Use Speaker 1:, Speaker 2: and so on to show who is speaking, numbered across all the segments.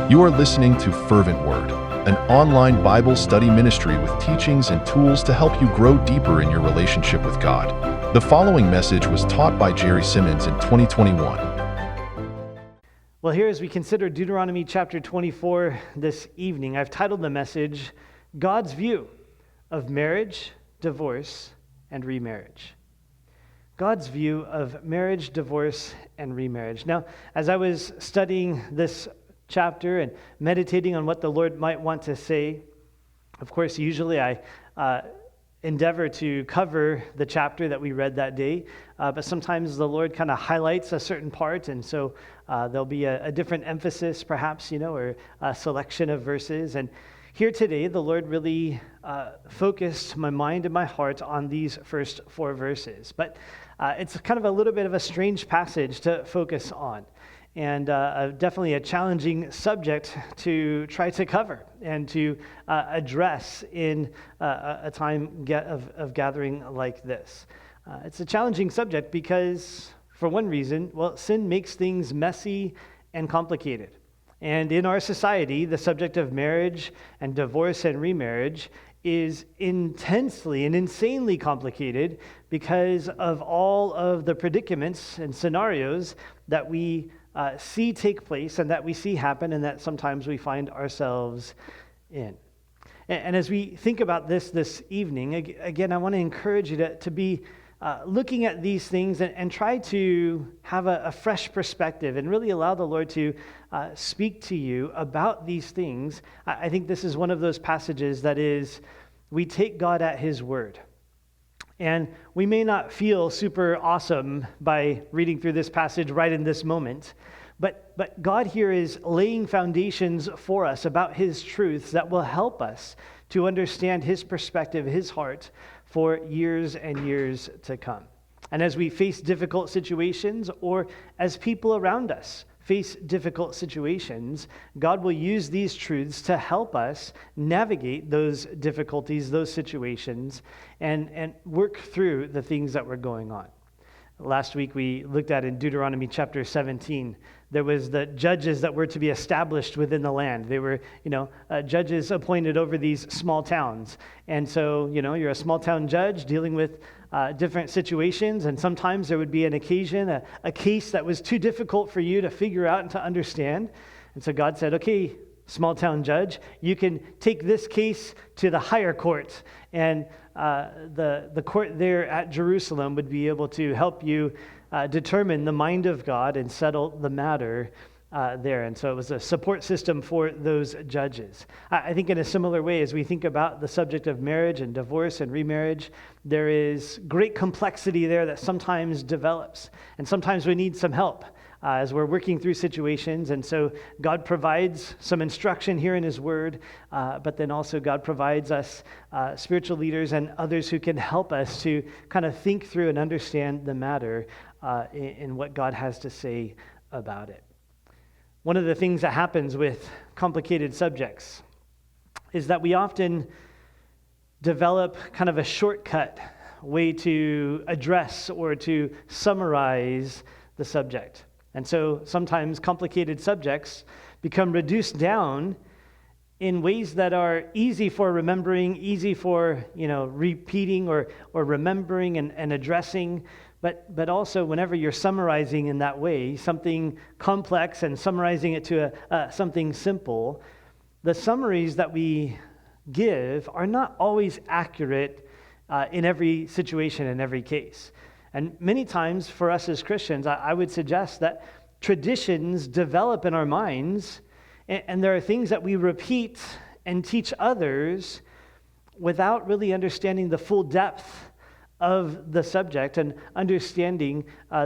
Speaker 1: You are listening to Fervent Word, an online Bible study ministry with teachings and tools to help you grow deeper in your relationship with God. The following message was taught by B Simmons in 2021.
Speaker 2: Well, here as we consider Deuteronomy chapter 24 this evening, I've titled the message, God's View of Marriage, Divorce, and Remarriage. God's view of marriage, divorce, and remarriage. Now, as I was studying this chapter and meditating on what the Lord might want to say, of course, usually I endeavor to cover the chapter that we read that day, but sometimes the Lord kind of highlights a certain part, and so there'll be a different emphasis, perhaps, or a selection of verses. And here today, the Lord really focused my mind and my heart on these first four verses. But it's kind of a little bit of a strange passage to focus on, and definitely a challenging subject to try to cover and to address in a time of gathering like this. It's a challenging subject because, for one reason, sin makes things messy and complicated. And in our society, the subject of marriage and divorce and remarriage is intensely and insanely complicated because of all of the predicaments and scenarios that we see take place and that we see happen and that sometimes we find ourselves in. And as we think about this evening, again, I want to encourage you to be looking at these things and try to have a fresh perspective and really allow the Lord to speak to you about these things. I think this is one of those passages that is, we take God at His word. And we may not feel super awesome by reading through this passage right in this moment, but God here is laying foundations for us about His truths that will help us to understand His perspective, His heart, for years and years to come. And as we face difficult situations, or as people around us face difficult situations, God will use these truths to help us navigate those difficulties, those situations, and work through the things that were going on. Last week we looked at in Deuteronomy chapter 17, there was the judges that were to be established within the land. They were, judges appointed over these small towns. And so, you're a small town judge dealing with different situations, and sometimes there would be an occasion, a case that was too difficult for you to figure out and to understand. And so God said, okay, small town judge, you can take this case to the higher court, and the court there at Jerusalem would be able to help you determine the mind of God and settle the matter there. And so it was a support system for those judges. I think in a similar way, as we think about the subject of marriage and divorce and remarriage, there is great complexity there that sometimes develops. And sometimes we need some help as we're working through situations. And so God provides some instruction here in His Word, but then also God provides us spiritual leaders and others who can help us to kind of think through and understand the matter in what God has to say about it. One of the things that happens with complicated subjects is that we often develop kind of a shortcut way to address or to summarize the subject. And so sometimes complicated subjects become reduced down in ways that are easy for remembering, easy for repeating or remembering and addressing. But also whenever you're summarizing in that way, something complex and summarizing it to something simple, the summaries that we give are not always accurate in every situation, in every case. And many times for us as Christians, I would suggest that traditions develop in our minds, and there are things that we repeat and teach others without really understanding the full depth of the subject and understanding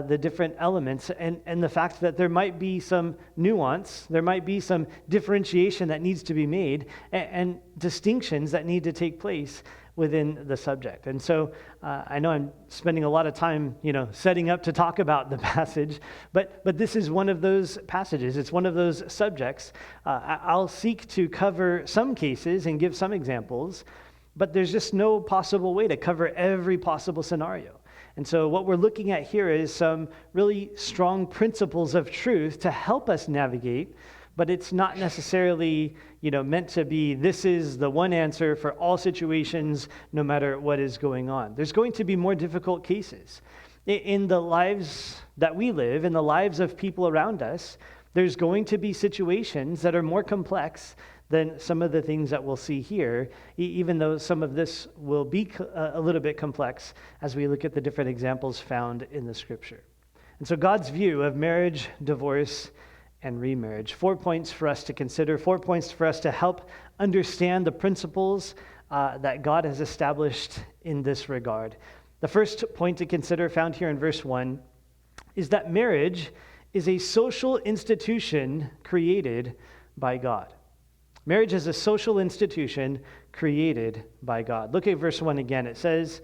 Speaker 2: the different elements and the fact that there might be some nuance, there might be some differentiation that needs to be made and distinctions that need to take place within the subject. And so I know I'm spending a lot of time, setting up to talk about the passage, but this is one of those passages. It's one of those subjects. I'll seek to cover some cases and give some examples, but there's just no possible way to cover every possible scenario. And so what we're looking at here is some really strong principles of truth to help us navigate but it's not necessarily, meant to be, this is the one answer for all situations, no matter what is going on. There's going to be more difficult cases. In the lives that we live, in the lives of people around us, there's going to be situations that are more complex than some of the things that we'll see here, even though some of this will be a little bit complex as we look at the different examples found in the Scripture. And so God's view of marriage, divorce, and remarriage. 4 points for us to consider, 4 points for us to help understand the principles that God has established in this regard. The first point to consider, found here in verse 1, is that marriage is a social institution created by God. Marriage is a social institution created by God. Look at verse 1 again. It says,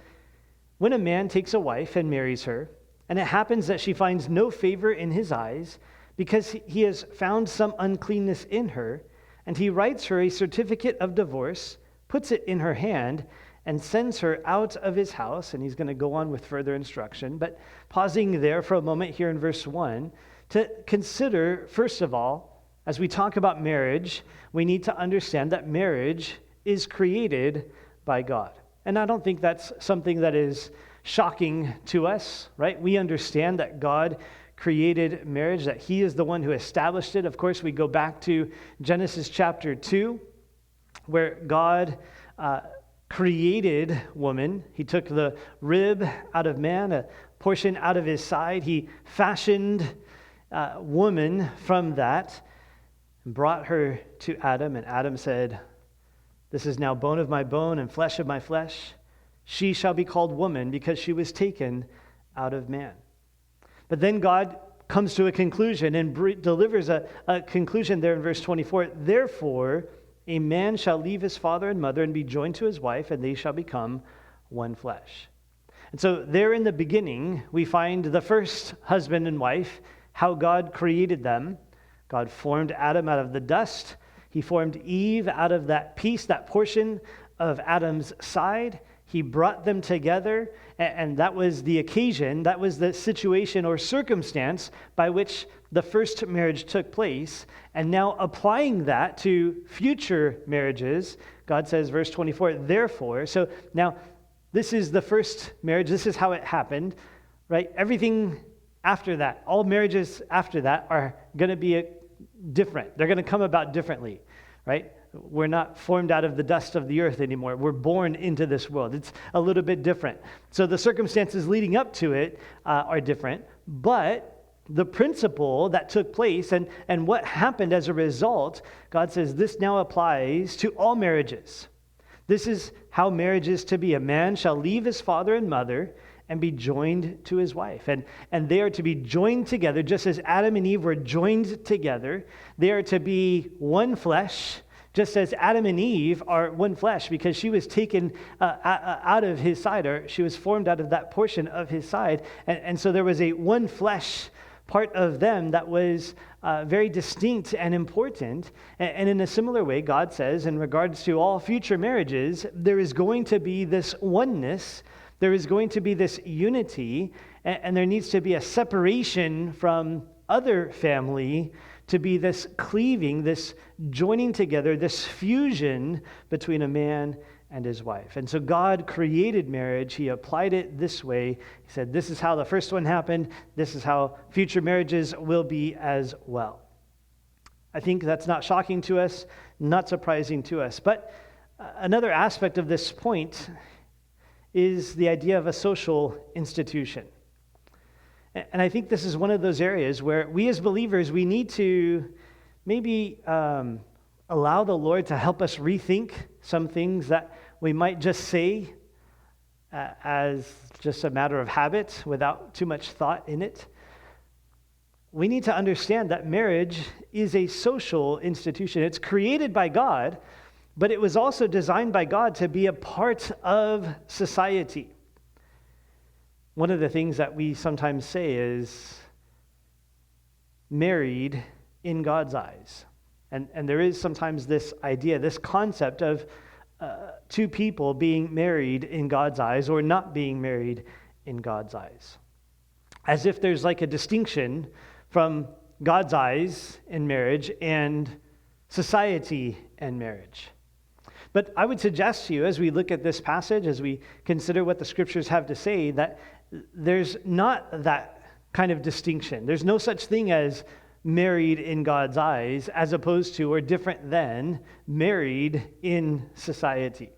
Speaker 2: "When a man takes a wife and marries her, and it happens that she finds no favor in his eyes, because he has found some uncleanness in her, and he writes her a certificate of divorce, puts it in her hand, and sends her out of his house." And he's going to go on with further instruction, but pausing there for a moment here in verse 1, to consider, first of all, as we talk about marriage, we need to understand that marriage is created by God. And I don't think that's something that is shocking to us, right? We understand that God created marriage, that He is the one who established it. Of course, we go back to Genesis chapter 2, where God created woman. He took the rib out of man, a portion out of his side. He fashioned woman from that and brought her to Adam. And Adam said, "This is now bone of my bone and flesh of my flesh. She shall be called woman, because she was taken out of man." But then God comes to a conclusion and delivers a conclusion there in verse 24. "Therefore, a man shall leave his father and mother and be joined to his wife, and they shall become one flesh." And so there in the beginning, we find the first husband and wife, how God created them. God formed Adam out of the dust. He formed Eve out of that piece, that portion of Adam's side. He brought them together, and that was the occasion, that was the situation or circumstance by which the first marriage took place. And now applying that to future marriages, God says, verse 24, "Therefore," so now this is the first marriage, this is how it happened, right? Everything after that, all marriages after that are going to be different. They're going to come about differently, right? We're not formed out of the dust of the earth anymore. We're born into this world. It's a little bit different. So the circumstances leading up to it are different, but the principle that took place and what happened as a result, God says this now applies to all marriages. This is how marriage is to be. A man shall leave his father and mother and be joined to his wife. And they are to be joined together, just as Adam and Eve were joined together. They are to be one flesh, just as Adam and Eve are one flesh, because she was taken out of his side, or she was formed out of that portion of his side. And so there was a one flesh part of them that was very distinct and important. And in a similar way, God says, in regards to all future marriages, there is going to be this oneness. There is going to be this unity, and there needs to be a separation from other family to be this cleaving, this joining together, this fusion between a man and his wife. And so God created marriage. He applied it this way. He said, this is how the first one happened. This is how future marriages will be as well. I think that's not shocking to us, not surprising to us. But another aspect of this point is the idea of a social institution. And I think this is one of those areas where we as believers, we need to maybe allow the Lord to help us rethink some things that we might just say as just a matter of habit without too much thought in it. We need to understand that marriage is a social institution. It's created by God, but it was also designed by God to be a part of society. One of the things that we sometimes say is married in God's eyes. And there is sometimes this idea, this concept of two people being married in God's eyes or not being married in God's eyes. As if there's like a distinction from, God's eyes in marriage and society and marriage. But I would suggest to you, as we look at this passage, as we consider what the scriptures have to say, that there's not that kind of distinction. There's no such thing as married in God's eyes as opposed to or different than married in society.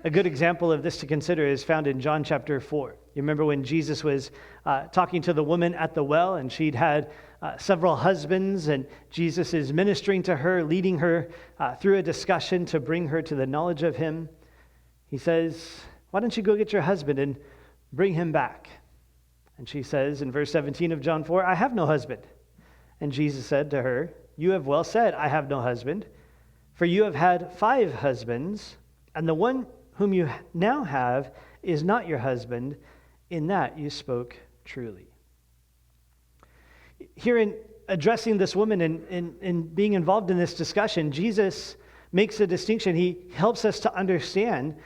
Speaker 2: A good example of this to consider is found in John chapter 4. You remember when Jesus was talking to the woman at the well, and she'd had several husbands, and Jesus is ministering to her, leading her through a discussion to bring her to the knowledge of him. He says, "Why don't you go get your husband and bring him back?" And she says in verse 17 of John 4, "I have no husband." And Jesus said to her, "You have well said, I have no husband, for you have had 5 husbands, and the one whom you now have is not your husband. In that you spoke truly." Here in addressing this woman and being involved in this discussion, Jesus makes a distinction. He helps us to understand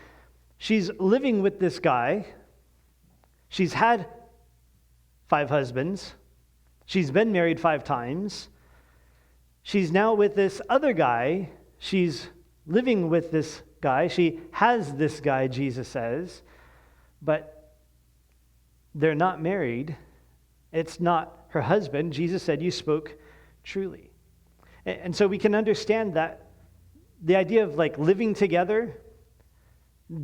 Speaker 2: she's living with this guy. She's had 5 husbands. She's been married 5 times. She's now with this other guy. She's living with this guy. She has this guy, Jesus says, but they're not married. It's not her husband. Jesus said, "You spoke truly." And so we can understand that the idea of like living together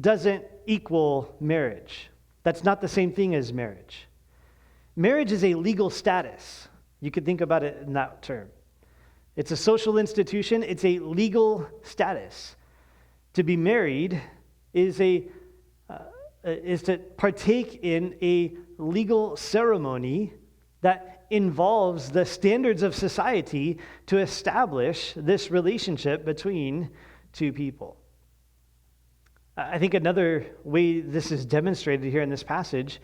Speaker 2: doesn't equal marriage. That's not the same thing as marriage. Marriage is a legal status. You could think about it in that term. It's a social institution. It's a legal status. To be married is to partake in a legal ceremony that involves the standards of society to establish this relationship between 2 people. I think another way this is demonstrated here in this passage,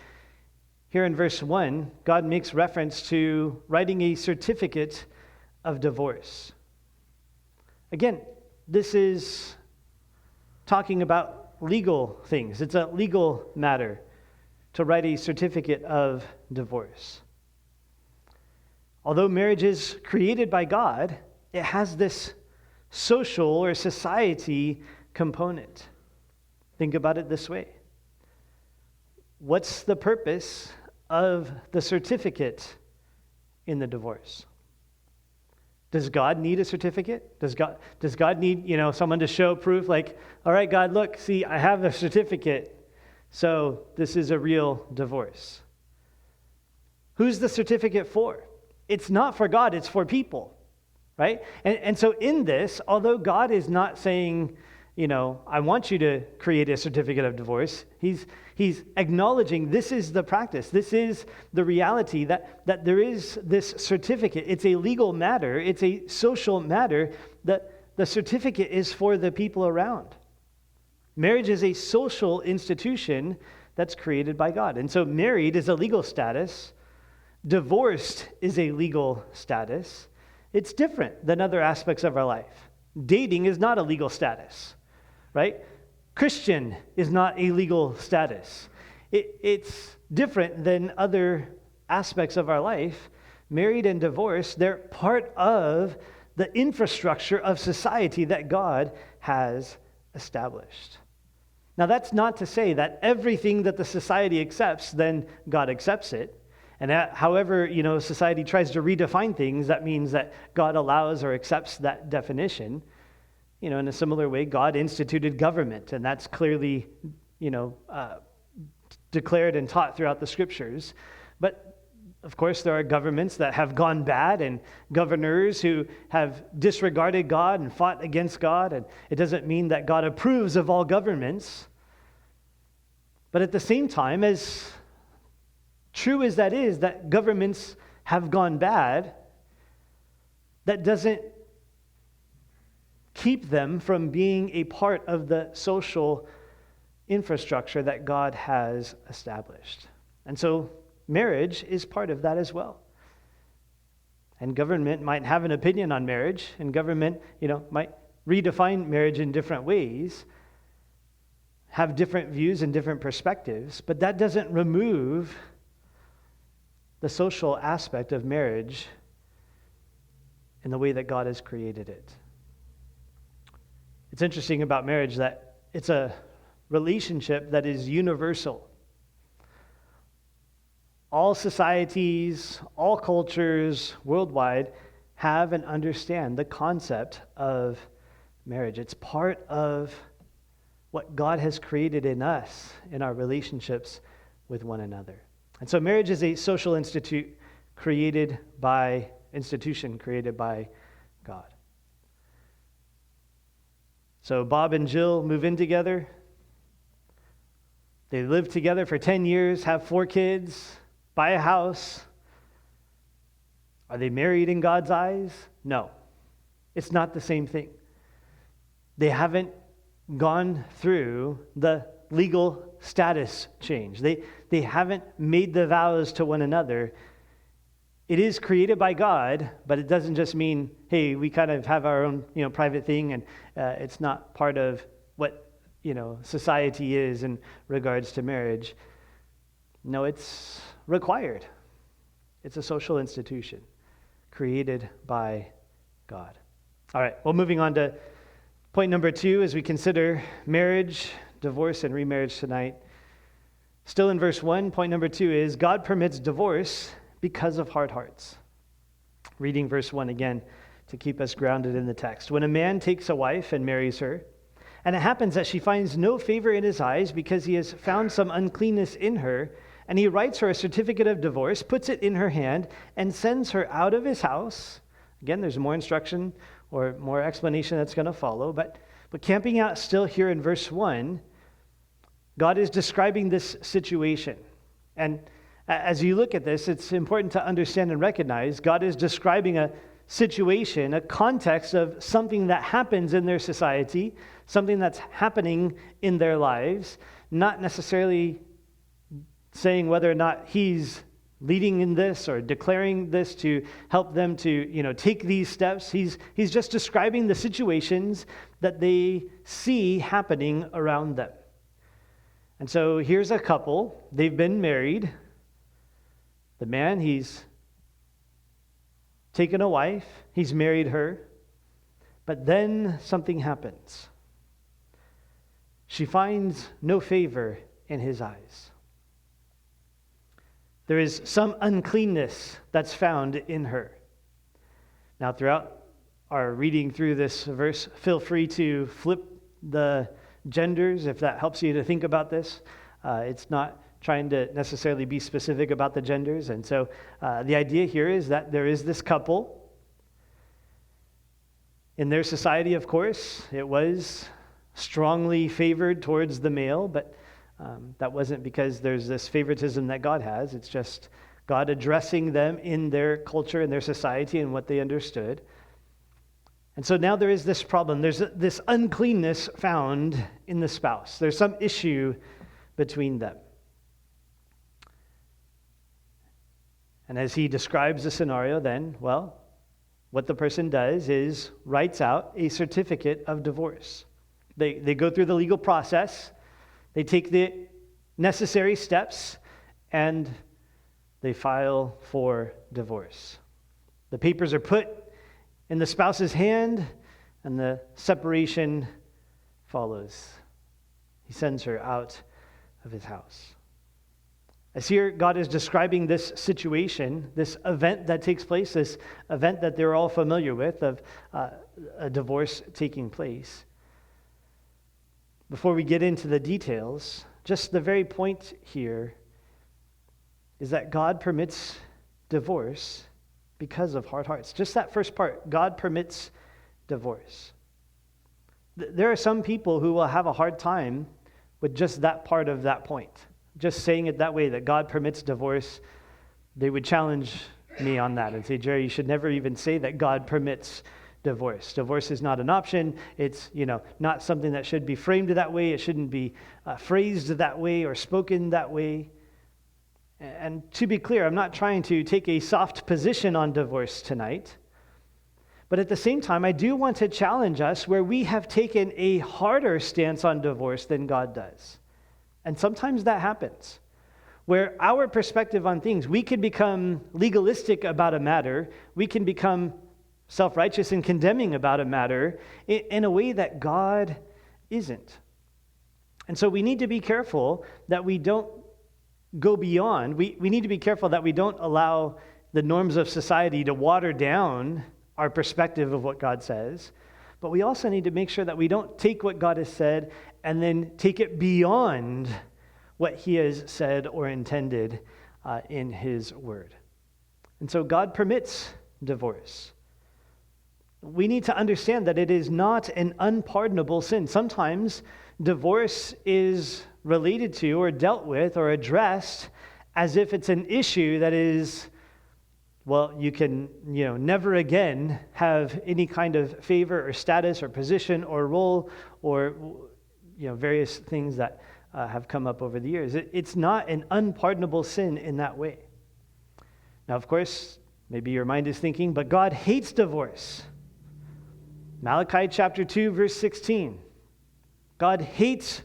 Speaker 2: here in verse 1, God makes reference to writing a certificate of divorce. Again, this is talking about legal things. It's a legal matter to write a certificate of divorce. Although marriage is created by God, it has this social or society component. Think about it this way. What's the purpose of the certificate in the divorce? Does God need a certificate? Does God need, someone to show proof like, all right, God, look, see, I have a certificate, so this is a real divorce? Who's the certificate for? It's not for God, it's for people, right? And so in this, although God is not saying, I want you to create a certificate of divorce, he's acknowledging this is the practice. This is the reality that there is this certificate. It's a legal matter. It's a social matter. That the certificate is for the people around. Marriage is a social institution that's created by God. And so married is a legal status. Divorced is a legal status. It's different than other aspects of our life. Dating is not a legal status, right? Christian is not a legal status. It's different than other aspects of our life. Married and divorced, they're part of the infrastructure of society that God has established. Now, that's not to say that everything that the society accepts, then God accepts it. And however, society tries to redefine things, that means that God allows or accepts that definition. In a similar way, God instituted government, and that's clearly, declared and taught throughout the scriptures. But, of course, there are governments that have gone bad and governors who have disregarded God and fought against God, and it doesn't mean that God approves of all governments. But at the same time, as true as that is, that governments have gone bad, that doesn't keep them from being a part of the social infrastructure that God has established. And so marriage is part of that as well. And government might have an opinion on marriage, and government, might redefine marriage in different ways, have different views and different perspectives, but that doesn't remove the social aspect of marriage in the way that God has created it. It's interesting about marriage that it's a relationship that is universal. All societies, all cultures worldwide have and understand the concept of marriage. It's part of what God has created in us, in our relationships with one another. And so marriage is a social institution created by God. So Bob and Jill move in together. They live together for 10 years, have 4 kids, buy a house. Are they married in God's eyes? No. It's not the same thing. They haven't gone through the legal status change. They haven't made the vows to one another. It is created by God, but it doesn't just mean, hey, we kind of have our own, private thing, and it's not part of what, society is in regards to marriage. No, it's required. It's a social institution created by God. All right, well, moving on to point number 2 as we consider marriage, divorce, and remarriage tonight. Still in verse 1, point number 2 is God permits divorce because of hard hearts. Reading verse 1 again to keep us grounded in the text. When a man takes a wife and marries her, and it happens that she finds no favor in his eyes because he has found some uncleanness in her, and he writes her a certificate of divorce, puts it in her hand, and sends her out of his house. Again, there's more instruction or more explanation that's going to follow, but camping out still here in verse 1, God is describing this situation. And as you look at this, it's important to understand and recognize God is describing a situation, a context of something that happens in their society, something that's happening in their lives, not necessarily saying whether or not he's leading in this or declaring this to help them to, take these steps. He's just describing the situations that they see happening around them. And so here's a couple. They've been married. The man, he's taken a wife. He's married her. But then something happens. She finds no favor in his eyes. There is some uncleanness that's found in her. Now, throughout our reading through this verse, feel free to flip the genders if that helps you to think about this. It's not trying to necessarily be specific about the genders. And so the idea here is that there is this couple. In their society, of course, it was strongly favored towards the male, but that wasn't because there's this favoritism that God has. It's just God addressing them in their culture and their society and what they understood. And so now there is this problem. There's this uncleanness found in the spouse. There's some issue between them. And as he describes the scenario then, well, what the person does is writes out a certificate of divorce. They go through the legal process. They take the necessary steps, and they file for divorce. The papers are put in the spouse's hand, and the separation follows. He sends her out of his house. As here, God is describing this situation, this event that takes place, this event that they're all familiar with of a divorce taking place. Before we get into the details, just the very point here is that God permits divorce because of hard hearts. Just that first part, God permits divorce. There are some people who will have a hard time with just that part of that point. Just saying it that way, that God permits divorce, they would challenge me on that and say, Jerry, you should never even say that God permits divorce. Divorce is not an option. It's, not something that should be framed that way. It shouldn't be phrased that way or spoken that way. And to be clear, I'm not trying to take a soft position on divorce tonight. But at the same time, I do want to challenge us where we have taken a harder stance on divorce than God does. And sometimes that happens, where our perspective on things, we can become legalistic about a matter. We can become self-righteous and condemning about a matter in a way that God isn't. And so we need to be careful that we don't go beyond. We need to be careful that we don't allow the norms of society to water down our perspective of what God says. But we also need to make sure that we don't take what God has said and then take it beyond what he has said or intended in his word. And so God permits divorce. We need to understand that it is not an unpardonable sin. Sometimes divorce is related to or dealt with or addressed as if it's an issue that is, well, you can, never again have any kind of favor or status or position or role or, various things that have come up over the years. It's not an unpardonable sin in that way. Now, of course, maybe your mind is thinking, but God hates divorce. Malachi chapter 2, verse 16. God hates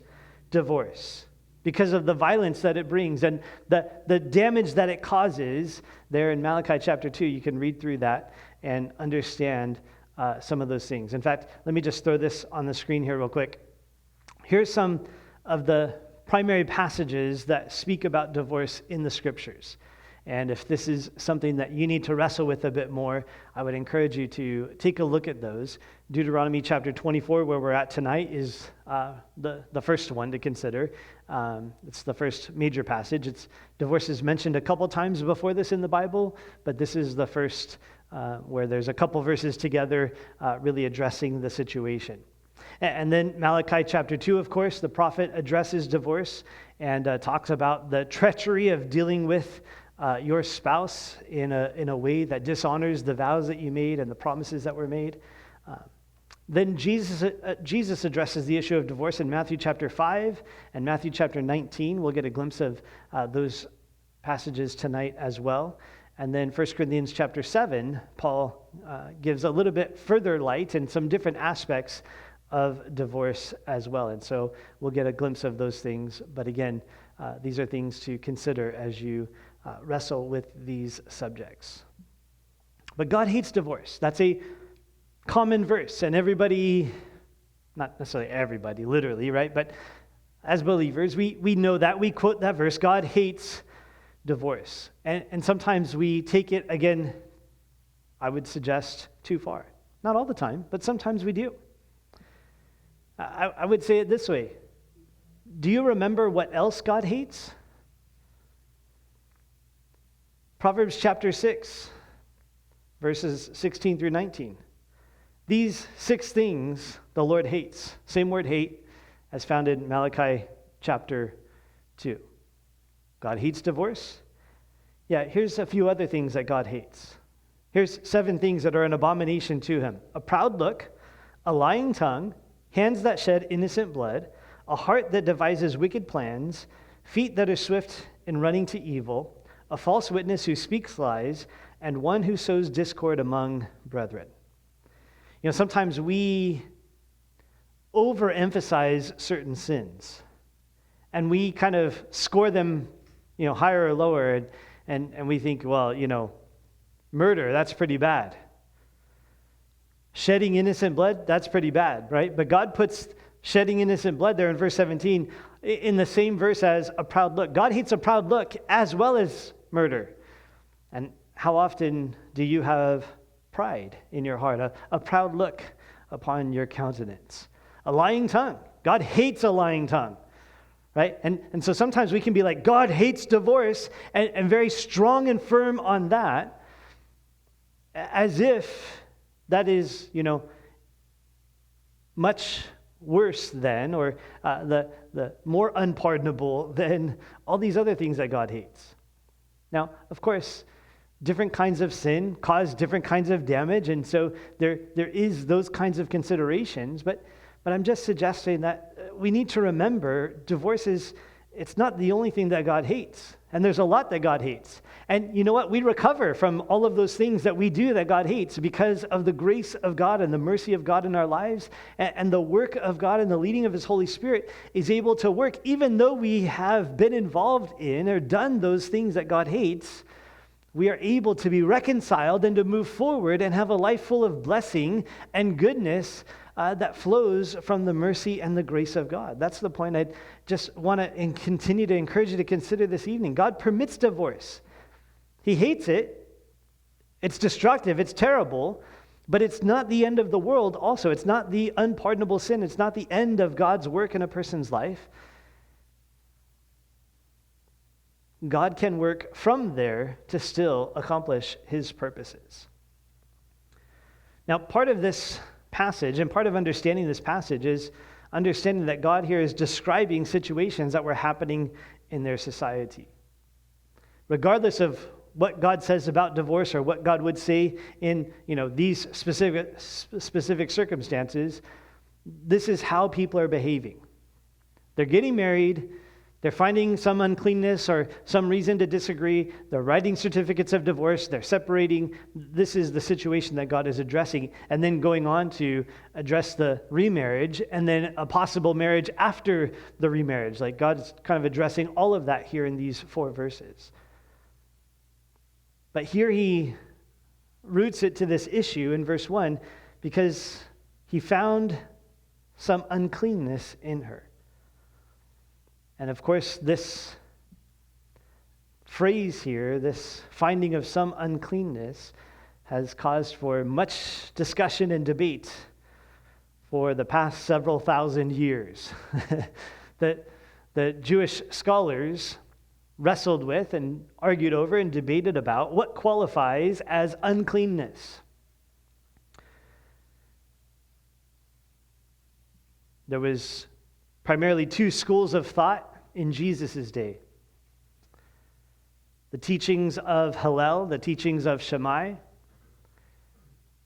Speaker 2: divorce because of the violence that it brings and the damage that it causes. There in Malachi chapter 2, you can read through that and understand some of those things. In fact, let me just throw this on the screen here real quick. Here's some of the primary passages that speak about divorce in the scriptures. And if this is something that you need to wrestle with a bit more, I would encourage you to take a look at those. Deuteronomy chapter 24, where we're at tonight, is the first one to consider. It's the first major passage. Divorce is mentioned a couple times before this in the Bible, but this is the first where there's a couple verses together really addressing the situation. And then Malachi chapter 2, of course, the prophet addresses divorce and talks about the treachery of dealing with your spouse in a way that dishonors the vows that you made and the promises that were made. Then Jesus addresses the issue of divorce in Matthew chapter 5 and Matthew chapter 19. We'll get a glimpse of those passages tonight as well. And then 1 Corinthians chapter 7, Paul gives a little bit further light and some different aspects of divorce as well. And so we'll get a glimpse of those things. But again, these are things to consider as you wrestle with these subjects. But God hates divorce. That's a common verse, and everybody, not necessarily everybody, literally, right? But as believers, we know that. We quote that verse, God hates divorce. And sometimes we take it, again, I would suggest, too far. Not all the time, but sometimes we do. I would say it this way. Do you remember what else God hates? Proverbs chapter 6, verses 16 through 19. These 6 things the Lord hates. Same word hate as found in Malachi chapter 2. God hates divorce. Yeah, here's a few other things that God hates. Here's 7 things that are an abomination to him. A proud look, a lying tongue, hands that shed innocent blood, a heart that devises wicked plans, feet that are swift in running to evil, a false witness who speaks lies, and one who sows discord among brethren. Sometimes we overemphasize certain sins, and we kind of score them, higher or lower, and we think, well, murder, that's pretty bad. Shedding innocent blood, that's pretty bad, right? But God puts shedding innocent blood there in verse 17 in the same verse as a proud look. God hates a proud look as well as murder. And how often do you have pride in your heart, a proud look upon your countenance? A lying tongue. God hates a lying tongue, right? And so sometimes we can be like, God hates divorce, and very strong and firm on that, as if that is, much worse than, or the more unpardonable than all these other things that God hates. Now, of course, different kinds of sin cause different kinds of damage, and so there is those kinds of considerations, but I'm just suggesting that we need to remember divorce it's not the only thing that God hates, and there's a lot that God hates. And you know what? We recover from all of those things that we do that God hates because of the grace of God and the mercy of God in our lives, and the work of God and the leading of His Holy Spirit is able to work, even though we have been involved in or done those things that God hates. we are able to be reconciled and to move forward and have a life full of blessing and goodness that flows from the mercy and the grace of God. That's the point I just want to continue to encourage you to consider this evening. God permits divorce. He hates it. It's destructive. It's terrible. But it's not the end of the world also. It's not the unpardonable sin. It's not the end of God's work in a person's life. God can work from there to still accomplish his purposes. Now, part of this passage and part of understanding this passage is understanding that God here is describing situations that were happening in their society. Regardless of what God says about divorce or what God would say in, these specific circumstances, this is how people are behaving. They're getting married. They're finding some uncleanness or some reason to disagree. They're writing certificates of divorce. They're separating. This is the situation that God is addressing. And then going on to address the remarriage and then a possible marriage after the remarriage. Like God is kind of addressing all of that here in these 4 verses. But here he roots it to this issue in verse 1 because he found some uncleanness in her. And of course, this phrase here, this finding of some uncleanness, has caused for much discussion and debate for the past several thousand years. that the Jewish scholars wrestled with and argued over and debated about what qualifies as uncleanness. There was primarily 2 schools of thought in Jesus' day. The teachings of Hillel, the teachings of Shammai,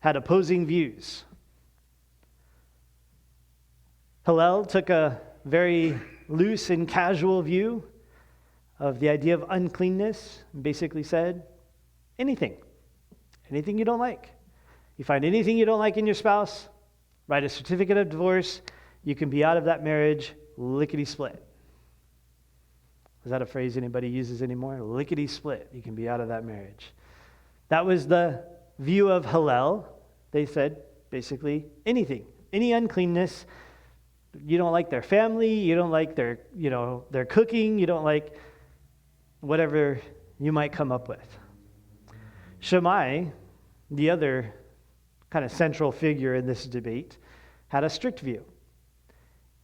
Speaker 2: had opposing views. Hillel took a very loose and casual view of the idea of uncleanness and basically said, anything you don't like. You find anything you don't like in your spouse, write a certificate of divorce, you can be out of that marriage, lickety-split. Is that a phrase anybody uses anymore? Lickety-split, you can be out of that marriage. That was the view of Hillel. They said, basically, anything, any uncleanness. You don't like their family, you don't like their cooking, you don't like whatever you might come up with. Shammai, the other kind of central figure in this debate, had a strict view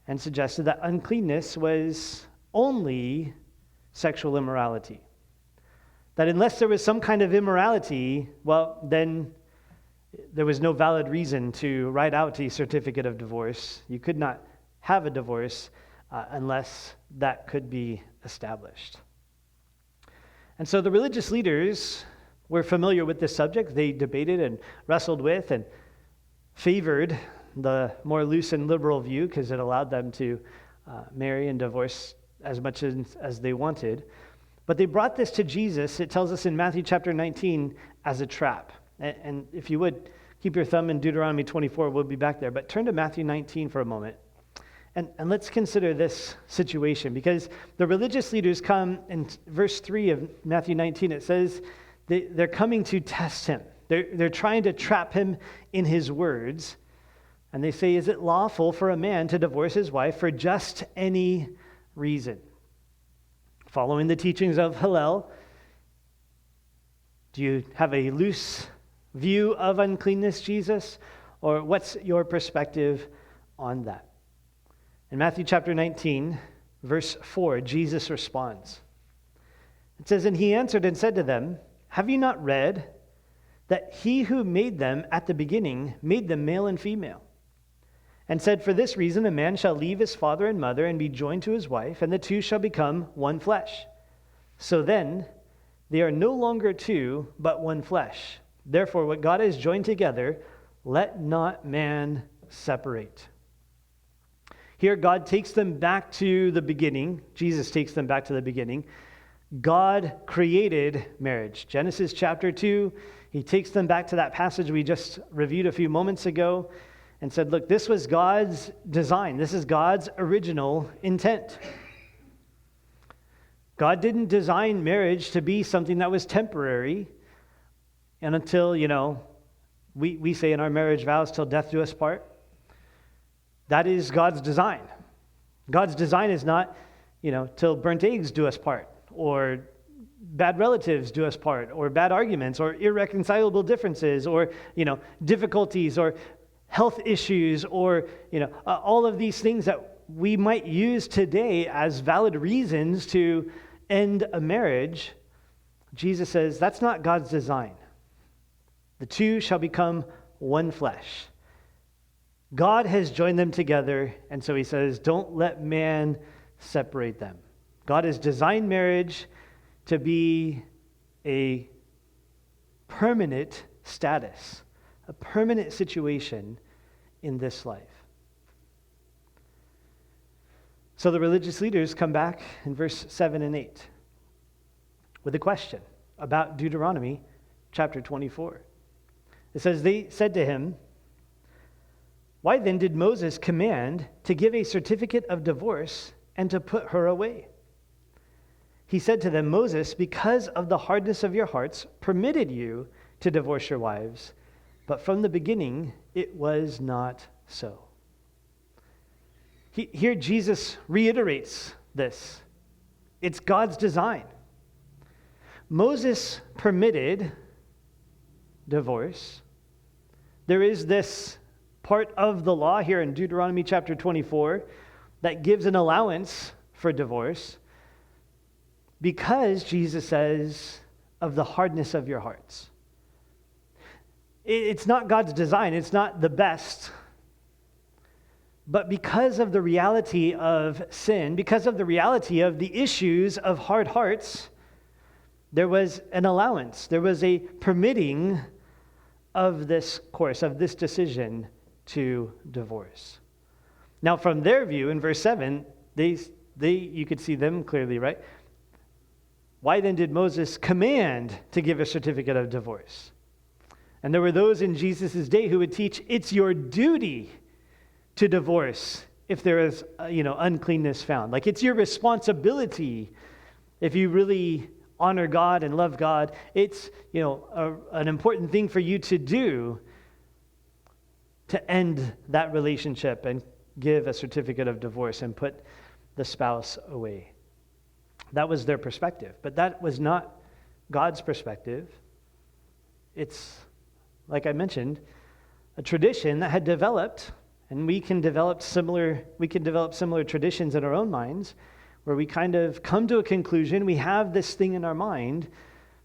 Speaker 2: and suggested that uncleanness was only sexual immorality. That unless there was some kind of immorality, well, then there was no valid reason to write out a certificate of divorce. You could not have a divorce unless that could be established. And so the religious leaders were familiar with this subject. They debated and wrestled with and favored the more loose and liberal view because it allowed them to marry and divorce as much as they wanted. But they brought this to Jesus, it tells us in Matthew chapter 19, as a trap. And if you would, keep your thumb in Deuteronomy 24, we'll be back there. But turn to Matthew 19 for a moment. And let's consider this situation, because the religious leaders come, in verse 3 of Matthew 19, it says they're coming to test him. They're trying to trap him in his words. And they say, is it lawful for a man to divorce his wife for just any reason? Following the teachings of Hillel, do you have a loose view of uncleanness, Jesus? Or what's your perspective on that? In Matthew chapter 19, verse 4, Jesus responds. It says, and he answered and said to them, have you not read that he who made them at the beginning made them male and female? And said, for this reason a man shall leave his father and mother and be joined to his wife, and the two shall become one flesh. So then they are no longer two, but one flesh. Therefore what God has joined together, let not man separate. Here God takes them back to the beginning. Jesus takes them back to the beginning. God created marriage. Genesis chapter 2, he takes them back to that passage we just reviewed a few moments ago and said, look, this was God's design. This is God's original intent. God didn't design marriage to be something that was temporary and until, we say in our marriage vows, till death do us part. That is God's design. God's design is not, till burnt eggs do us part, or bad relatives do us part, or bad arguments, or irreconcilable differences, or, difficulties, or health issues, or, all of these things that we might use today as valid reasons to end a marriage. Jesus says that's not God's design. The two shall become one flesh. God has joined them together, and so he says, don't let man separate them. God has designed marriage to be a permanent status, a permanent situation in this life. So the religious leaders come back in verse 7 and 8 with a question about Deuteronomy chapter 24. It says, they said to him, why then did Moses command to give a certificate of divorce and to put her away? He said to them, Moses, because of the hardness of your hearts, permitted you to divorce your wives, but from the beginning it was not so. Here Jesus reiterates this. It's God's design. Moses permitted divorce. There is this part of the law here in Deuteronomy chapter 24 that gives an allowance for divorce because Jesus says of the hardness of your hearts. It's not God's design. It's not the best. But because of the reality of sin, because of the reality of the issues of hard hearts, there was an allowance. There was a permitting of this course, of this decision to divorce. Now, from their view, in verse 7, you could see them clearly, right? Why then did Moses command to give a certificate of divorce? And there were those in Jesus' day who would teach it's your duty to divorce if there is, uncleanness found. Like it's your responsibility if you really honor God and love God. It's, an important thing for you to do to end that relationship and give a certificate of divorce and put the spouse away. That was their perspective, but that was not God's perspective. It's, like I mentioned, a tradition that had developed, and we can develop similar traditions in our own minds, where we kind of come to a conclusion, we have this thing in our mind,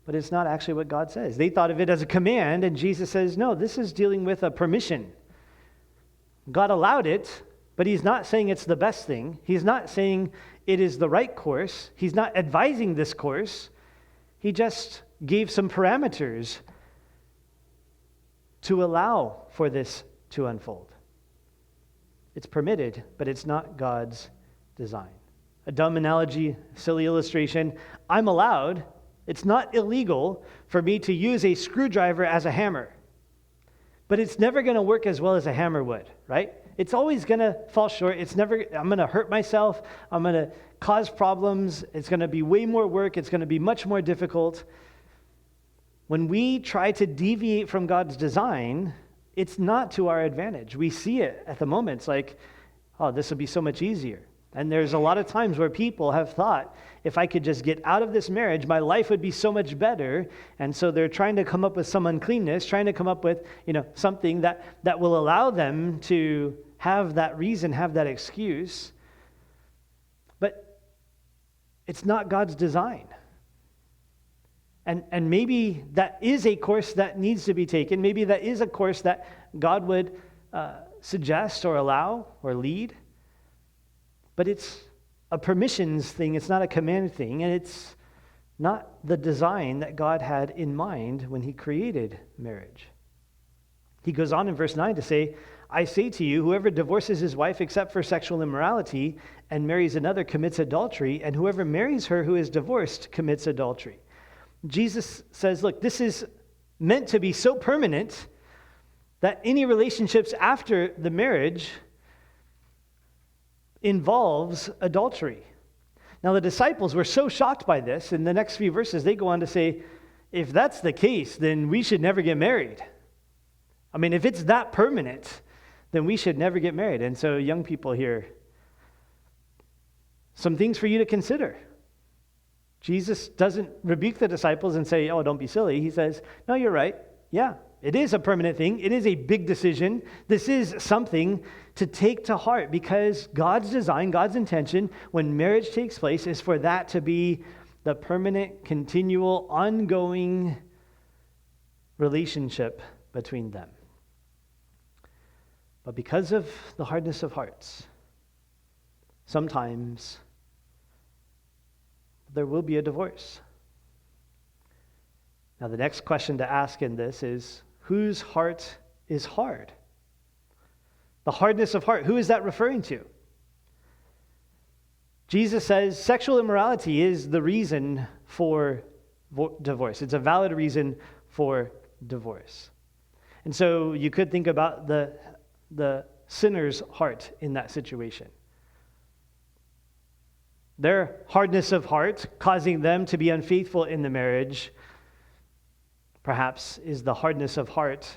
Speaker 2: but it's not actually what God says. They thought of it as a command, and Jesus says, no, this is dealing with a permission. God allowed it, but he's not saying it's the best thing. He's not saying it is the right course. He's not advising this course. He just gave some parameters to allow for this to unfold. It's permitted, but it's not God's design. A dumb analogy, silly illustration. I'm allowed, it's not illegal for me to use a screwdriver as a hammer. But it's never going to work as well as a hammer would, right? It's always going to fall short. I'm going to hurt myself. I'm going to cause problems. It's going to be way more work. It's going to be much more difficult. When we try to deviate from God's design, it's not to our advantage. We see it at the moment. It's like, oh, this would be so much easier. And there's a lot of times where people have thought, if I could just get out of this marriage, my life would be so much better. And so they're trying to come up with some uncleanness, trying to come up with, something that will allow them to have that reason, have that excuse. But it's not God's design. And maybe that is a course that needs to be taken. Maybe that is a course that God would suggest or allow or lead. But it's a permissions thing. It's not a command thing. And it's not the design that God had in mind when he created marriage. He goes on in verse 9 to say, I say to you, whoever divorces his wife except for sexual immorality and marries another commits adultery, and whoever marries her who is divorced commits adultery. Jesus says, look, this is meant to be so permanent that any relationships after the marriage involves adultery. Now the disciples were so shocked by this, in the next few verses they go on to say, if that's the case, then we should never get married. I mean, if it's that permanent, then we should never get married. And so young people here, some things for you to consider. Jesus doesn't rebuke the disciples and say, oh, don't be silly. He says, no, you're right. Yeah, it is a permanent thing. It is a big decision. This is something to take to heart, because God's design, God's intention when marriage takes place is for that to be the permanent, continual, ongoing relationship between them. But because of the hardness of hearts, sometimes there will be a divorce. Now, the next question to ask in this is, whose heart is hard? The hardness of heart, who is that referring to? Jesus says sexual immorality is the reason for divorce. It's a valid reason for divorce. And so you could think about the sinner's heart in that situation. Their hardness of heart, causing them to be unfaithful in the marriage, perhaps is the hardness of heart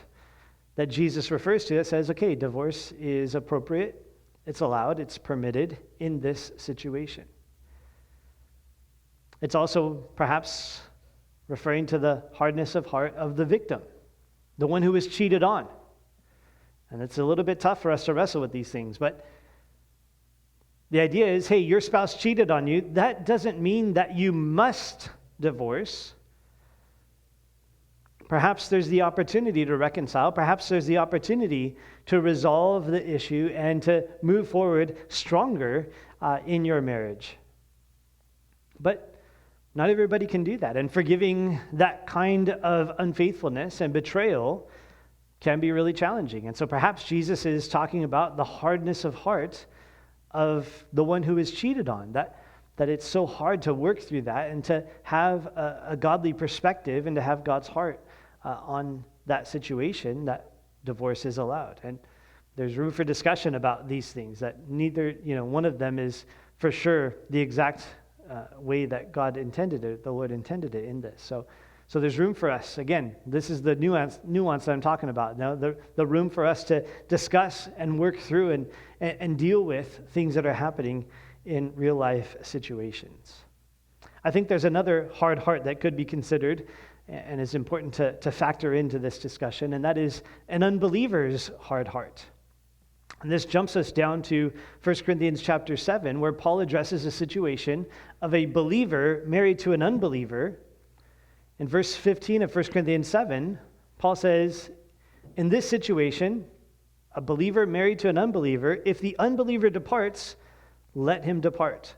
Speaker 2: that Jesus refers to that says, okay, divorce is appropriate, it's allowed, it's permitted in this situation. It's also perhaps referring to the hardness of heart of the victim, the one who was cheated on. And it's a little bit tough for us to wrestle with these things, but the idea is, hey, your spouse cheated on you. That doesn't mean that you must divorce. Perhaps there's the opportunity to reconcile. Perhaps there's the opportunity to resolve the issue and to move forward stronger in your marriage. But not everybody can do that. And forgiving that kind of unfaithfulness and betrayal can be really challenging. And so perhaps Jesus is talking about the hardness of heart of the one who is cheated on, that it's so hard to work through that and to have a godly perspective and to have God's heart on that situation, that divorce is allowed. And there's room for discussion about these things, that neither, one of them is for sure the exact way that God intended it, the Lord intended it in this. So there's room for us. Again, this is the nuance that I'm talking about. Now, the room for us to discuss and work through and deal with things that are happening in real life situations. I think there's another hard heart that could be considered and is important to factor into this discussion, and that is an unbeliever's hard heart. And this jumps us down to 1 Corinthians chapter 7, where Paul addresses a situation of a believer married to an unbeliever. In verse 15 of 1 Corinthians 7, Paul says, in this situation, a believer married to an unbeliever, if the unbeliever departs, let him depart.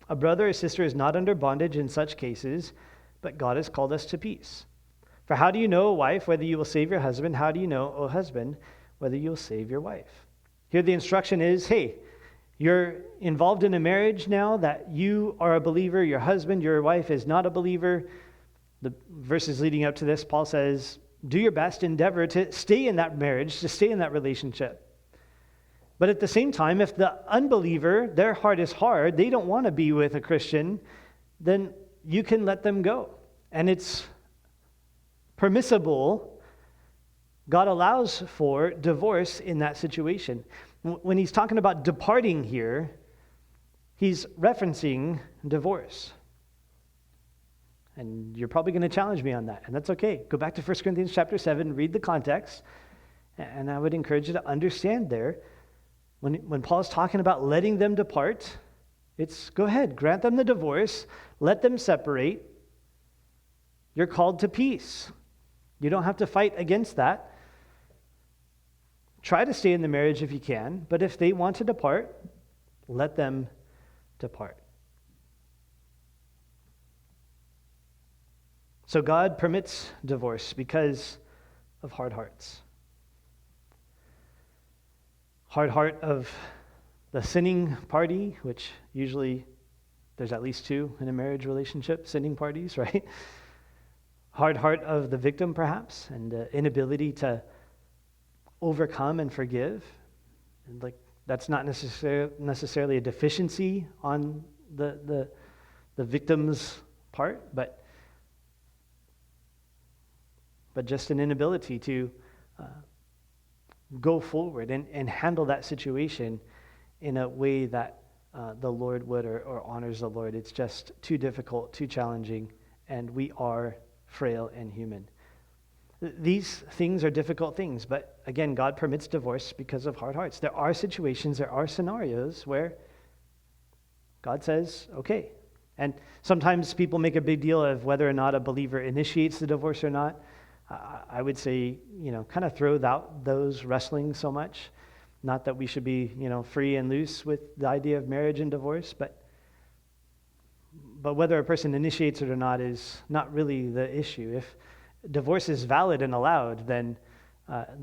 Speaker 2: A brother or sister is not under bondage in such cases, but God has called us to peace. For how do you know, O wife, whether you will save your husband? How do you know, O husband, whether you will save your wife? Here the instruction is, hey, you're involved in a marriage now that you are a believer, your husband, your wife is not a believer. The verses leading up to this, Paul says, do your best, endeavor to stay in that marriage, to stay in that relationship. But at the same time, if the unbeliever, their heart is hard, they don't want to be with a Christian, then you can let them go. And it's permissible. God allows for divorce in that situation. When he's talking about departing here, he's referencing divorce. And you're probably going to challenge me on that, and that's okay. Go back to 1 Corinthians chapter 7, read the context, and I would encourage you to understand there, when Paul's talking about letting them depart, it's go ahead, grant them the divorce, let them separate. You're called to peace. You don't have to fight against that. Try to stay in the marriage if you can, but if they want to depart, let them depart. So God permits divorce because of hard hearts. Hard heart of the sinning party, which usually there's at least two in a marriage relationship, sinning parties, right? Hard heart of the victim, perhaps, and the inability to overcome and forgive. And that's not necessarily a deficiency on the the victim's part, but just an inability to go forward and handle that situation in a way that the Lord would or honors the Lord. It's just too difficult, too challenging, and we are frail and human. These things are difficult things, but again, God permits divorce because of hard hearts. There are situations, there are scenarios where God says, okay. And sometimes people make a big deal of whether or not a believer initiates the divorce or not. I would say, kind of throw out those wrestling so much. Not that we should be, free and loose with the idea of marriage and divorce, but whether a person initiates it or not is not really the issue. If divorce is valid and allowed, then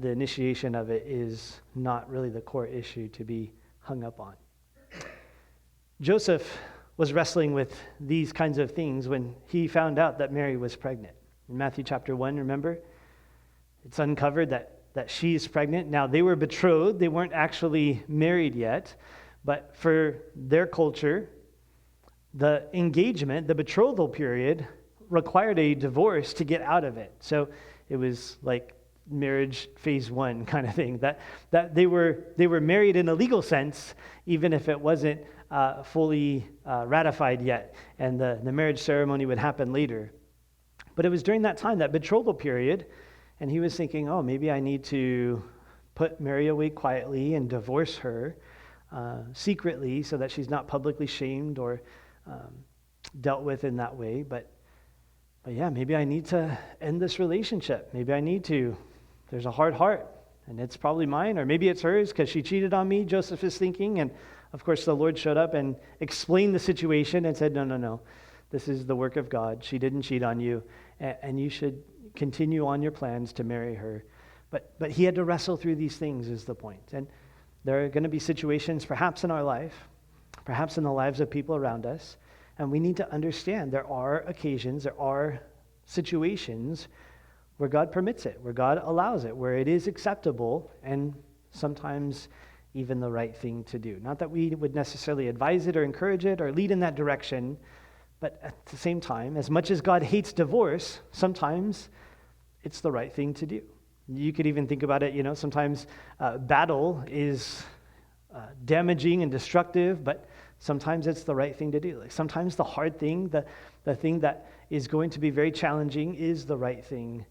Speaker 2: the initiation of it is not really the core issue to be hung up on. Joseph was wrestling with these kinds of things when he found out that Mary was pregnant. In Matthew chapter 1, remember? It's uncovered that she's pregnant. Now, they were betrothed. They weren't actually married yet. But for their culture, the engagement, the betrothal period, required a divorce to get out of it. So it was like marriage phase 1 kind of thing. That they were married in a legal sense, even if it wasn't fully ratified yet. And the marriage ceremony would happen later. But it was during that time, that betrothal period, and he was thinking, oh, maybe I need to put Mary away quietly and divorce her secretly so that she's not publicly shamed or dealt with in that way. But yeah, maybe I need to end this relationship. Maybe I need to. There's a hard heart, and it's probably mine, or maybe it's hers because she cheated on me, Joseph is thinking. And of course, the Lord showed up and explained the situation and said, no. This is the work of God. She didn't cheat on you, and you should continue on your plans to marry her. But he had to wrestle through these things is the point. And there are going to be situations perhaps in our life, perhaps in the lives of people around us, and we need to understand there are occasions, there are situations where God permits it, where God allows it, where it is acceptable and sometimes even the right thing to do. Not that we would necessarily advise it or encourage it or lead in that direction, but at the same time, as much as God hates divorce, sometimes it's the right thing to do. You could even think about it, sometimes battle is damaging and destructive, but sometimes it's the right thing to do. Like sometimes the hard thing, the thing that is going to be very challenging is the right thing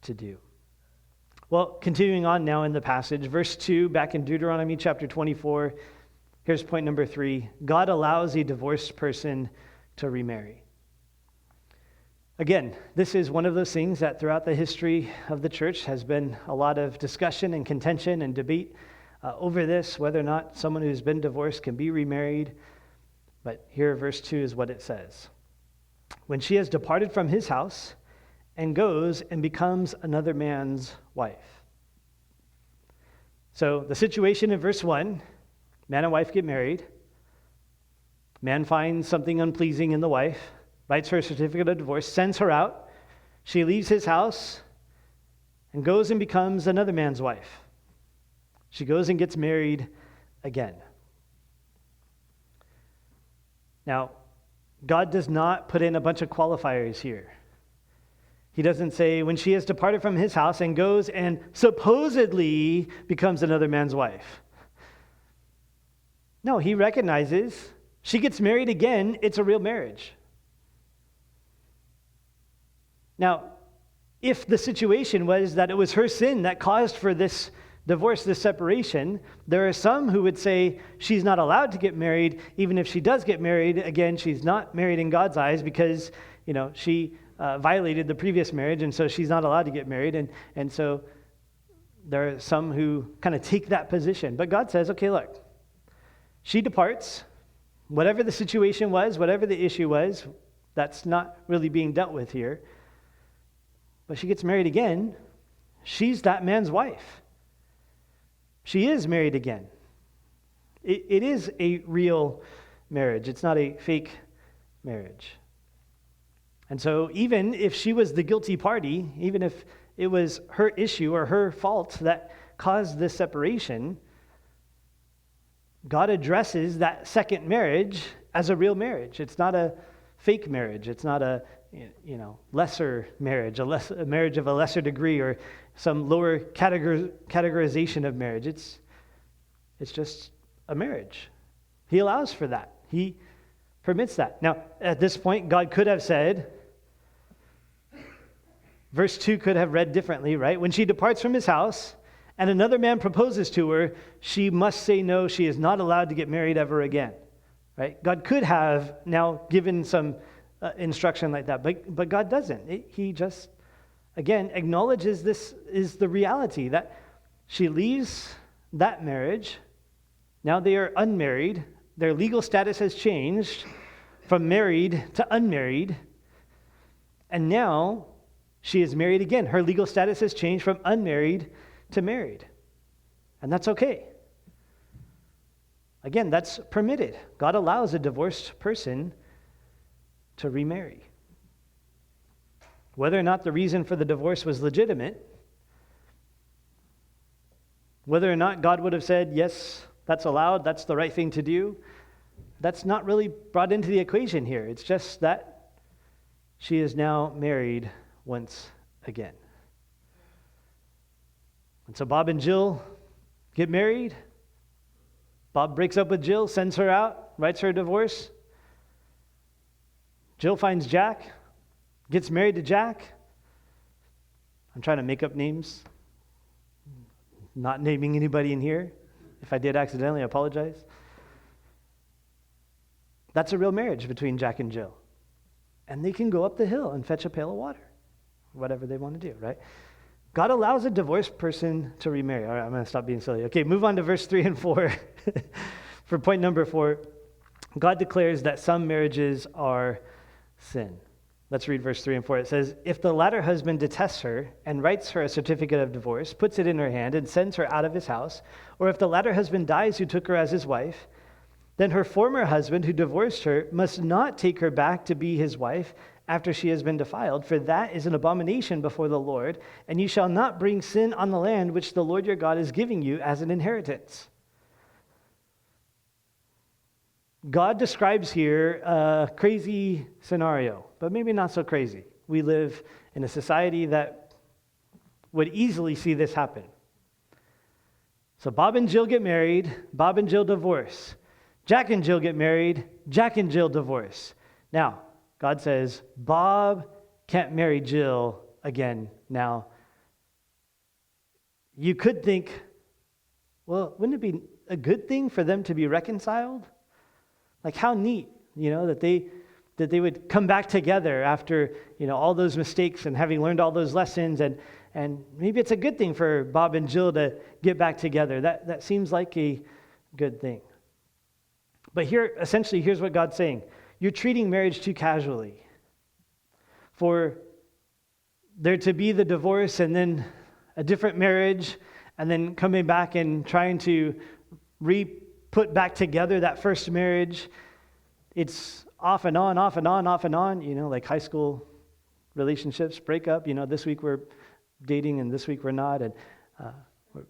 Speaker 2: to do. Well, continuing on now in the passage, verse 2, back in Deuteronomy chapter 24, here's point number 3. God allows a divorced person to remarry. Again, this is one of those things that throughout the history of the church has been a lot of discussion and contention and debate over this, whether or not someone who's been divorced can be remarried. But here, verse 2 is what it says. When she has departed from his house and goes and becomes another man's wife. So the situation in verse 1, man and wife get married. Man finds something unpleasing in the wife, writes her a certificate of divorce, sends her out. She leaves his house and goes and becomes another man's wife. She goes and gets married again. Now, God does not put in a bunch of qualifiers here. He doesn't say, when she has departed from his house and goes and supposedly becomes another man's wife. No, he recognizes she gets married again, it's a real marriage. Now, if the situation was that it was her sin that caused for this divorce, this separation, there are some who would say she's not allowed to get married. Even if she does get married, again, she's not married in God's eyes because, she violated the previous marriage, and so she's not allowed to get married. And so there are some who kind of take that position. But God says, okay, look, she departs. Whatever the situation was, whatever the issue was, that's not really being dealt with here. But she gets married again. She's that man's wife. She is married again. It is a real marriage. It's not a fake marriage. And so even if she was the guilty party, even if it was her issue or her fault that caused this separation, God addresses that second marriage as a real marriage. It's not a fake marriage. It's not a lesser marriage, a marriage of a lesser degree or some lower categorization of marriage. It's just a marriage. He allows for that. He permits that. Now, at this point, God could have said, verse 2 could have read differently, right? When she departs from his house and another man proposes to her, she must say no. She is not allowed to get married ever again, right? God could have now given some instruction like that, but God doesn't. He just, again, acknowledges this is the reality that she leaves that marriage. Now they are unmarried. Their legal status has changed from married to unmarried. And now she is married again. Her legal status has changed from unmarried to married. And that's okay. Again, that's permitted. God allows a divorced person to remarry. Whether or not the reason for the divorce was legitimate, whether or not God would have said, yes, that's allowed, that's the right thing to do, that's not really brought into the equation here. It's just that she is now married once again. And so Bob and Jill get married. Bob breaks up with Jill, sends her out, writes her a divorce. Jill finds Jack, gets married to Jack. I'm trying to make up names, not naming anybody in here. If I did accidentally, I apologize. That's a real marriage between Jack and Jill. And they can go up the hill and fetch a pail of water, whatever they want to do, right? God allows a divorced person to remarry. All right, I'm going to stop being silly. Okay, move on to verse 3 and 4. For point number 4, God declares that some marriages are sin. Let's read verse 3 and 4. It says, if the latter husband detests her and writes her a certificate of divorce, puts it in her hand, and sends her out of his house, or if the latter husband dies who took her as his wife, then her former husband who divorced her must not take her back to be his wife after she has been defiled, for that is an abomination before the Lord, and you shall not bring sin on the land which the Lord your God is giving you as an inheritance. God describes here a crazy scenario, but maybe not so crazy. We live in a society that would easily see this happen. So Bob and Jill get married, Bob and Jill divorce. Jack and Jill get married, Jack and Jill divorce. Now, God says, Bob can't marry Jill again now. You could think, well, wouldn't it be a good thing for them to be reconciled? Like how neat, that they would come back together after, all those mistakes and having learned all those lessons, and maybe it's a good thing for Bob and Jill to get back together. That seems like a good thing. But here's what God's saying. You're treating marriage too casually. For there to be the divorce and then a different marriage and then coming back and trying to put back together that first marriage, it's off and on, off and on, off and on, like high school relationships break up. This week we're dating and this week we're not, and we're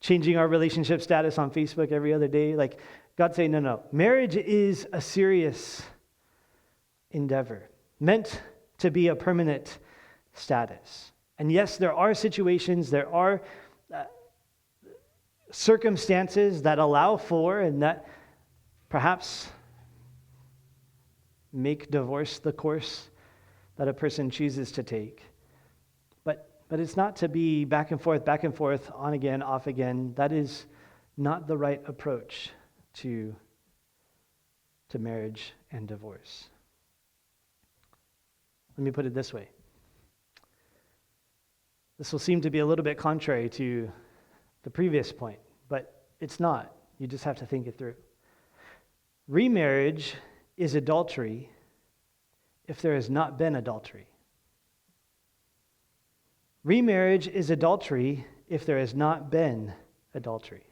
Speaker 2: changing our relationship status on Facebook every other day. Like God's saying, no. Marriage is a serious endeavor, meant to be a permanent status. And yes, there are situations, there are circumstances that allow for and that perhaps make divorce the course that a person chooses to take. But it's not to be back and forth, on again, off again. That is not the right approach to marriage and divorce. Let me put it this way. This will seem to be a little bit contrary to the previous point, but it's not. You just have to think it through. Remarriage is adultery if there has not been adultery. Remarriage is adultery if there has not been adultery.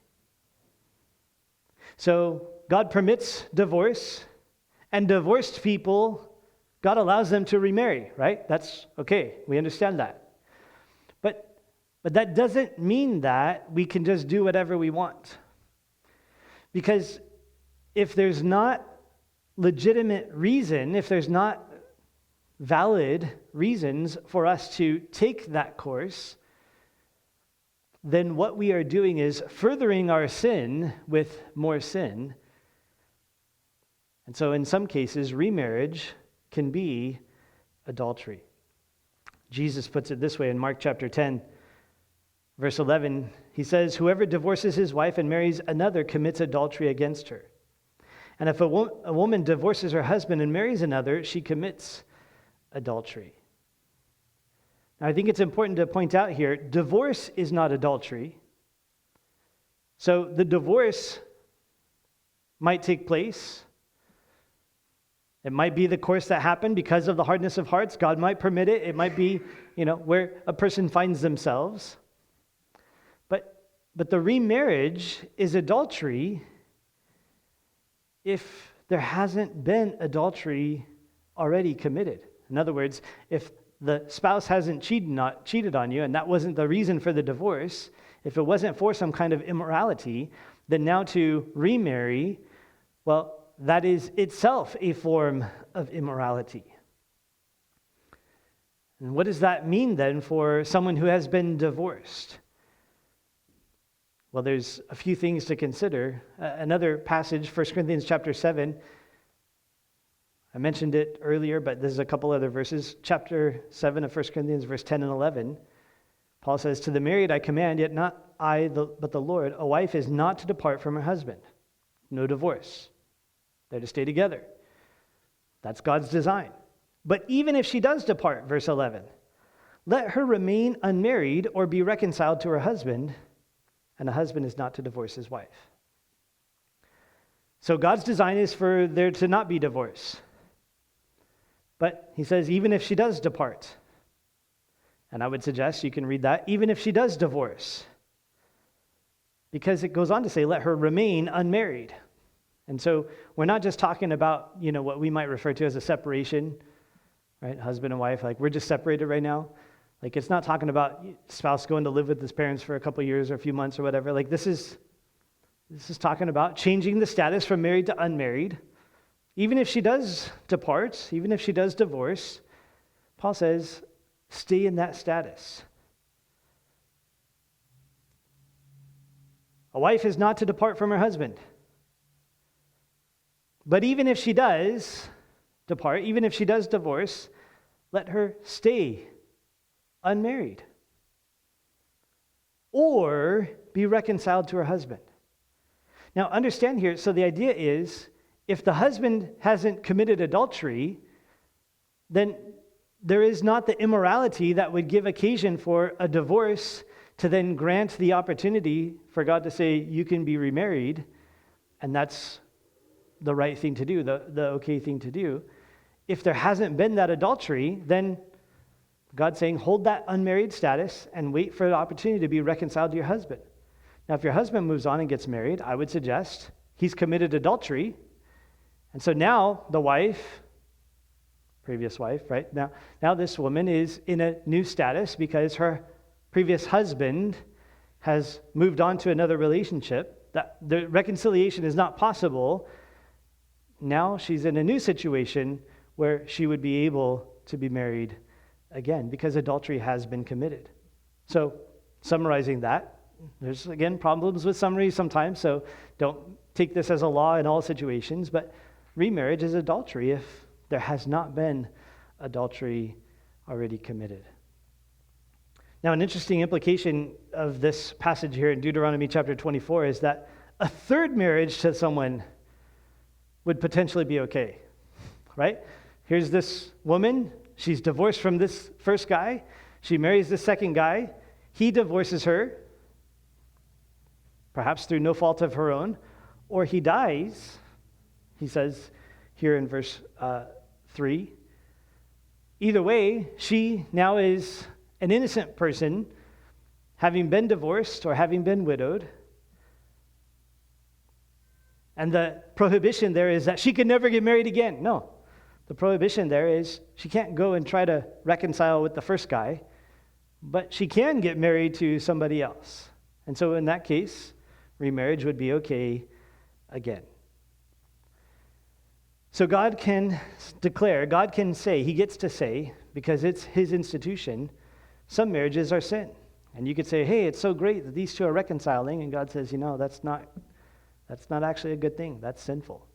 Speaker 2: So God permits divorce, and divorced people, God allows them to remarry, right? That's okay. We understand that. But that doesn't mean that we can just do whatever we want. Because if there's not legitimate reason, if there's not valid reasons for us to take that course, then what we are doing is furthering our sin with more sin. And so in some cases, remarriage can be adultery. Jesus puts it this way in Mark chapter 10, verse 11. He says, "Whoever divorces his wife and marries another commits adultery against her. And if a woman divorces her husband and marries another, she commits adultery." Now, I think it's important to point out here, divorce is not adultery. So the divorce might take place. It might be the course that happened because of the hardness of hearts. God might permit it. It might be, where a person finds themselves. But the remarriage is adultery if there hasn't been adultery already committed. In other words, if the spouse hasn't cheated on you, and that wasn't the reason for the divorce, if it wasn't for some kind of immorality, then now to remarry, well, that is itself a form of immorality. And what does that mean then for someone who has been divorced? Well, there's a few things to consider. Another passage, 1 Corinthians chapter 7, I mentioned it earlier, but there's a couple other verses. Chapter 7 of 1 Corinthians, verse 10 and 11. Paul says, "To the married I command, yet not I, but the Lord, a wife is not to depart from her husband." No divorce. They're to stay together. That's God's design. "But even if she does depart," verse 11, "let her remain unmarried or be reconciled to her husband, and a husband is not to divorce his wife." So God's design is for there to not be divorce. But he says, even if she does depart, and I would suggest you can read that, even if she does divorce, because it goes on to say, let her remain unmarried. And so we're not just talking about, what we might refer to as a separation, right? Husband and wife, like we're just separated right now. Like it's not talking about spouse going to live with his parents for a couple of years or a few months or whatever. Like this is talking about changing the status from married to unmarried. Even if she does depart, even if she does divorce, Paul says, stay in that status. A wife is not to depart from her husband. But even if she does depart, even if she does divorce, let her stay unmarried or be reconciled to her husband. Now, understand here, so the idea is, if the husband hasn't committed adultery, then there is not the immorality that would give occasion for a divorce to then grant the opportunity for God to say, you can be remarried, and that's the right thing to do, the okay thing to do. If there hasn't been that adultery, then God's saying, hold that unmarried status and wait for the opportunity to be reconciled to your husband. Now, if your husband moves on and gets married, I would suggest he's committed adultery. And so now the wife, previous wife, right? Now this woman is in a new status because her previous husband has moved on to another relationship. That the reconciliation is not possible. Now she's in a new situation where she would be able to be married again because adultery has been committed. So summarizing that, there's again problems with summaries sometimes, so don't take this as a law in all situations, but remarriage is adultery if there has not been adultery already committed. Now, an interesting implication of this passage here in Deuteronomy chapter 24 is that a third marriage to someone would potentially be okay, right? Here's this woman. She's divorced from this first guy. She marries this second guy. He divorces her, perhaps through no fault of her own, or he dies, he says here in verse 3. Either way, she now is an innocent person, having been divorced or having been widowed. And the prohibition there is that she can never get married again. No, the prohibition there is she can't go and try to reconcile with the first guy, but she can get married to somebody else. And so in that case, remarriage would be okay again. So God can declare, God can say, he gets to say, because it's his institution, some marriages are sin. And you could say, hey, it's so great that these two are reconciling. And God says, that's not actually a good thing. That's sinful.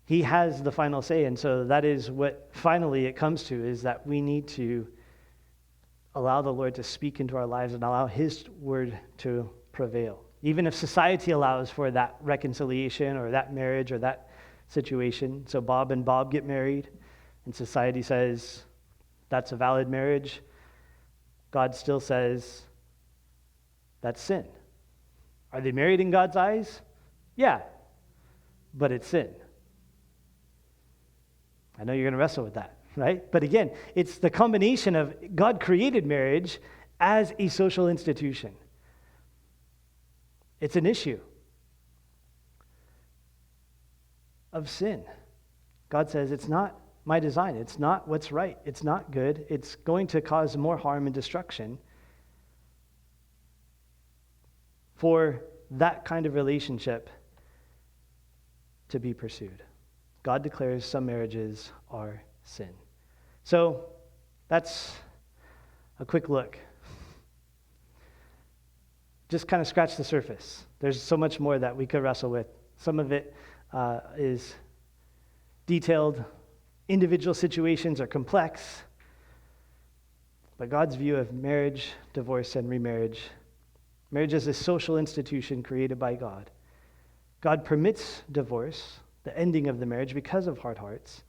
Speaker 2: He has the final say. And so that is what finally it comes to, is that we need to allow the Lord to speak into our lives and allow his word to prevail. Even if society allows for that reconciliation or that marriage or that situation. So Bob and Bob get married, and society says that's a valid marriage. God still says that's sin. Are they married in God's eyes? Yeah, but it's sin. I know you're going to wrestle with that, right? But again, it's the combination of God created marriage as a social institution. It's an issue of sin. God says it's not my design. It's not what's right. It's not good. It's going to cause more harm and destruction for that kind of relationship to be pursued. God declares some marriages are sin. So that's a quick look. Just kind of scratch the surface. There's so much more that we could wrestle with. Some of it is detailed. Individual situations are complex. But God's view of marriage, divorce, and remarriage, marriage is a social institution created by God. God permits divorce, the ending of the marriage, because of hard hearts.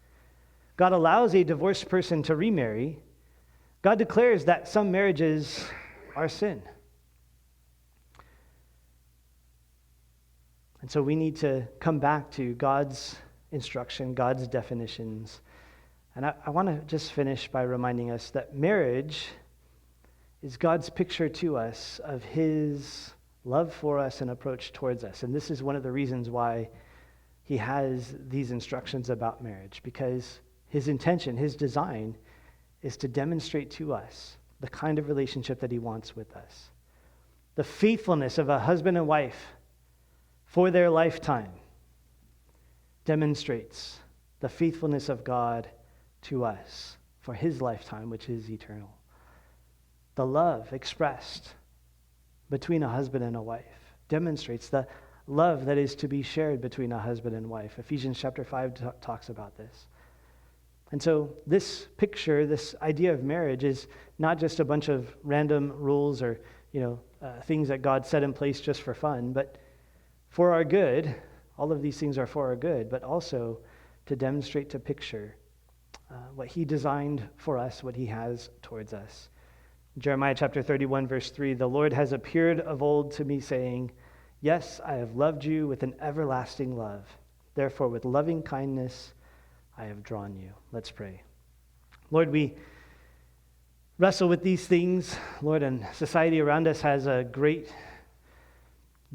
Speaker 2: God allows a divorced person to remarry. God declares that some marriages are sin. And so we need to come back to God's instruction, God's definitions. And I want to just finish by reminding us that marriage is God's picture to us of his love for us and approach towards us. And this is one of the reasons why he has these instructions about marriage, because his intention, his design, is to demonstrate to us the kind of relationship that he wants with us. The faithfulness of a husband and wife for their lifetime demonstrates the faithfulness of God to us for his lifetime, which is eternal. The love expressed between a husband and a wife demonstrates the love that is to be shared between a husband and wife. Ephesians chapter 5 talks about this. And so this picture, this idea of marriage, is not just a bunch of random rules or things that God set in place just for fun, but for our good. All of these things are for our good, but also to demonstrate, to picture what he designed for us, what he has towards us. Jeremiah chapter 31, verse 3, the Lord has appeared of old to me, saying, yes, I have loved you with an everlasting love. Therefore, with loving kindness, I have drawn you. Let's pray. Lord, we wrestle with these things, Lord, and society around us has a great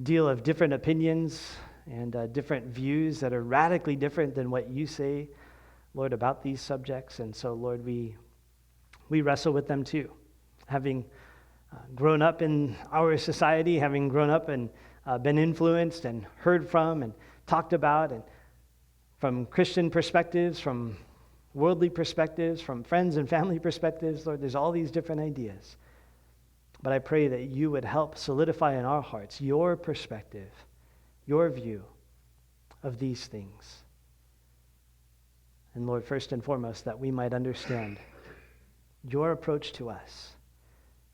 Speaker 2: deal of different opinions and different views that are radically different than what you say, Lord, about these subjects. And so, Lord, we wrestle with them too. Having grown up in our society, having grown up and been influenced and heard from and talked about, and from Christian perspectives, from worldly perspectives, from friends and family perspectives, Lord, there's all these different ideas. But I pray that you would help solidify in our hearts your perspective, your view of these things. And Lord, first and foremost, that we might understand your approach to us,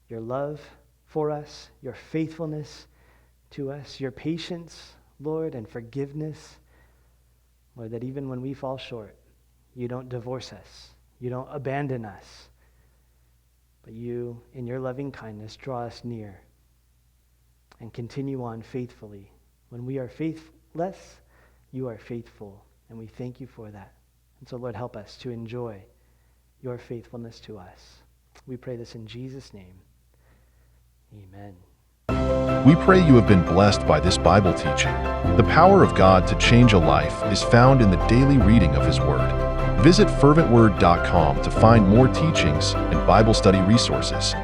Speaker 2: your love for us, your faithfulness to us, your patience, Lord, and forgiveness. Lord, that even when we fall short, you don't divorce us, you don't abandon us, but you, in your loving kindness, draw us near and continue on faithfully. When we are faithless, you are faithful, and we thank you for that. And so, Lord, help us to enjoy your faithfulness to us. We pray this in Jesus' name. Amen.
Speaker 1: We pray you have been blessed by this Bible teaching. The power of God to change a life is found in the daily reading of His Word. Visit ferventword.com to find more teachings and Bible study resources.